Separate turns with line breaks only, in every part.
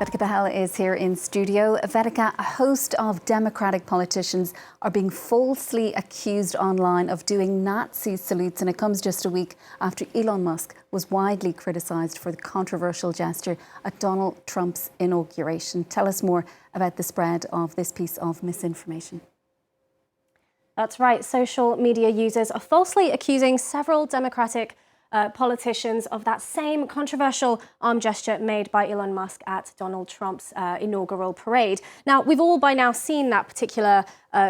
Vedika Bahl is here in studio. Vedika, a host of Democratic politicians are being falsely accused online of doing Nazi salutes, and it comes just a week after Elon Musk was widely criticised for the controversial gesture at Donald Trump's inauguration. Tell us more about the spread of this piece of misinformation.
That's right. Social media users are falsely accusing several Democratic politicians of that same controversial arm gesture made by Elon Musk at Donald Trump's inaugural parade. Now, we've all by now seen that particular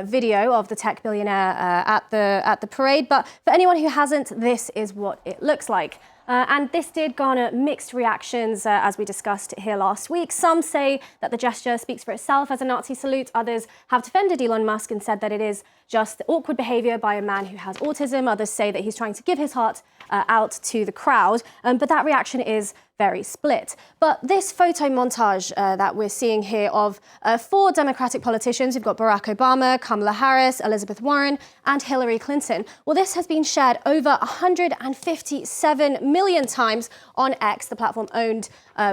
video of the tech billionaire at the parade, but for anyone who hasn't, this is what it looks like. And this did garner mixed reactions, as we discussed here last week. Some say that the gesture speaks for itself as a Nazi salute. Others have defended Elon Musk and said that it is just awkward behavior by a man who has autism. Others say that he's trying to give his heart out to the crowd. But that reaction is very split. But this photo montage that we're seeing here of 4 Democratic politicians, we've got Barack Obama, Kamala Harris, Elizabeth Warren, and Hillary Clinton. Well, this has been shared over 157 million times on X, the platform owned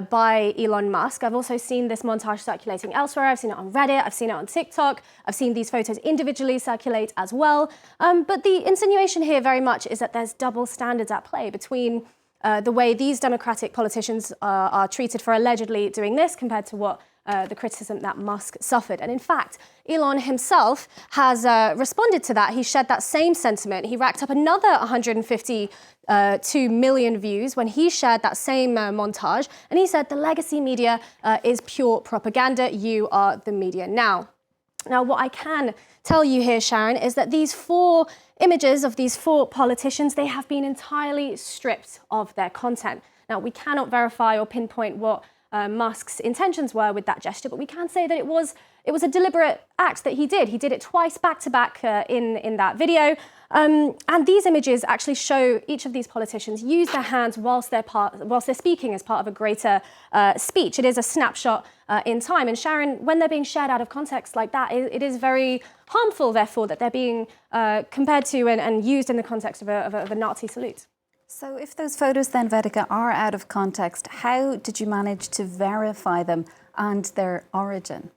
by Elon Musk. I've also seen this montage circulating elsewhere. I've seen it on Reddit, I've seen it on TikTok, I've seen these photos individually circulate as well. But the insinuation here very much is that there's double standards at play between the way these Democratic politicians are treated for allegedly doing this compared to what the criticism that Musk suffered. And in fact, Elon himself has responded to that. He shared that same sentiment. He racked up another 152 million views when he shared that same montage. And he said, the legacy media is pure propaganda. You are the media now. Now, what I can tell you here, Sharon, is that these 4 images of these 4 politicians, they have been entirely stripped of their content. Now, we cannot verify or pinpoint what Musk's intentions were with that gesture, but we can say that it was a deliberate act that he did. He did it twice back to back in that video. And these images actually show each of these politicians use their hands whilst they're speaking as part of a greater speech. It is a snapshot in time. And Sharon, when they're being shared out of context like that, it is very harmful, therefore, that they're being compared to and used in the context of a Nazi salute.
So if those photos then, Vedika, are out of context, how did you manage to verify them and their origin?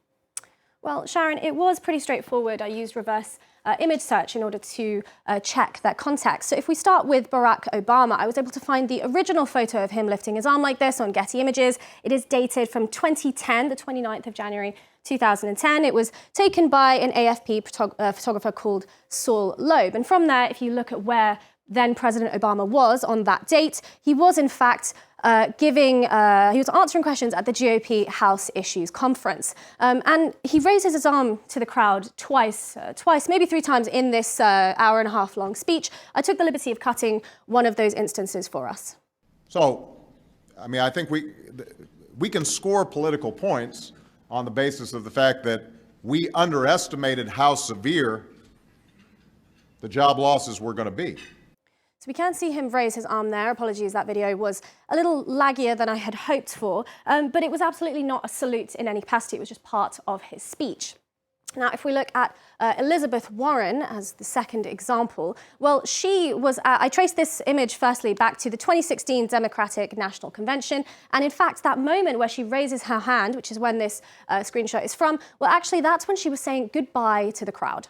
Well, Sharon, it was pretty straightforward. I used reverse image search in order to check that context. So if we start with Barack Obama, I was able to find the original photo of him lifting his arm like this on Getty Images. It is dated from 2010, the 29th of January 2010. It was taken by an AFP photographer called Saul Loeb. And from there, if you look at where then President Obama was on that date, he was in fact he was answering questions at the GOP House Issues Conference. And he raises his arm to the crowd twice, maybe 3 times in this hour and a half long speech. I took the liberty of cutting one of those instances for us.
So, I mean, I think we can score political points on the basis of the fact that we underestimated how severe the job losses were going to be.
So we can see him raise his arm there. Apologies, that video was a little laggier than I had hoped for, but it was absolutely not a salute in any capacity. It was just part of his speech. Now, if we look at Elizabeth Warren as the second example, well, I traced this image firstly back to the 2016 Democratic National Convention. And in fact, that moment where she raises her hand, which is when this screenshot is from, well, actually, that's when she was saying goodbye to the crowd.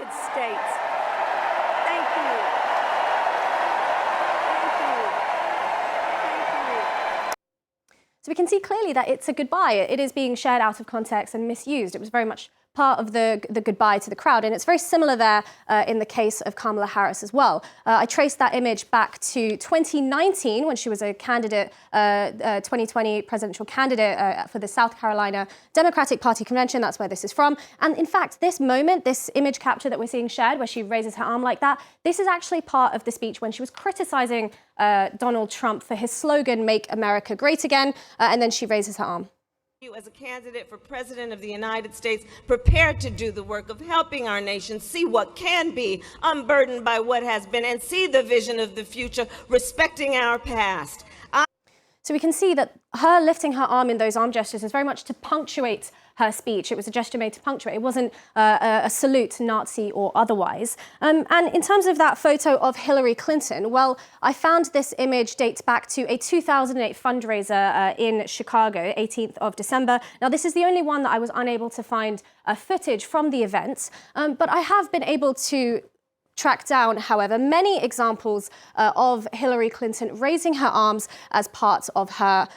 So we can see clearly that it's a goodbye. It is being shared out of context and misused. It was very much part of the goodbye to the crowd. And it's very similar there in the case of Kamala Harris as well. I traced that image back to 2019 when she was a candidate, 2020 presidential candidate for the South Carolina Democratic Party convention. That's where this is from. And in fact, this moment, this image capture that we're seeing shared where she raises her arm like that, this is actually part of the speech when she was criticizing Donald Trump for his slogan, "Make America Great Again," and then she raises her arm.
You as a candidate for President of the United States, prepared to do the work of helping our nation see what can be, unburdened by what has been, and see the vision of the future, respecting our past.
So we can see that her lifting her arm in those arm gestures is very much to punctuate her speech. It was a gesture made to punctuate. It wasn't a salute, Nazi or otherwise. And in terms of that photo of Hillary Clinton, well, I found this image dates back to a 2008 fundraiser in Chicago, 18th of December. Now, this is the only one that I was unable to find footage from the event, but I have been able to track down, however, many examples of Hillary Clinton raising her arms as part of her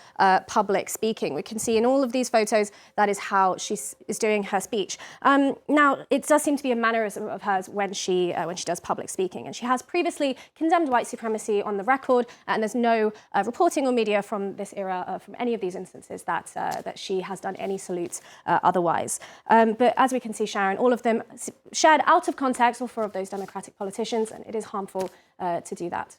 public speaking. We can see in all of these photos that is how she is doing her speech. Now, it does seem to be a mannerism of hers when she does public speaking, and she has previously condemned white supremacy on the record, and there's no reporting or media from this era, from any of these instances, that she has done any salutes otherwise. But as we can see, Sharon, all of them shared out of context, all four of those Democratic politicians, and it is harmful to do that.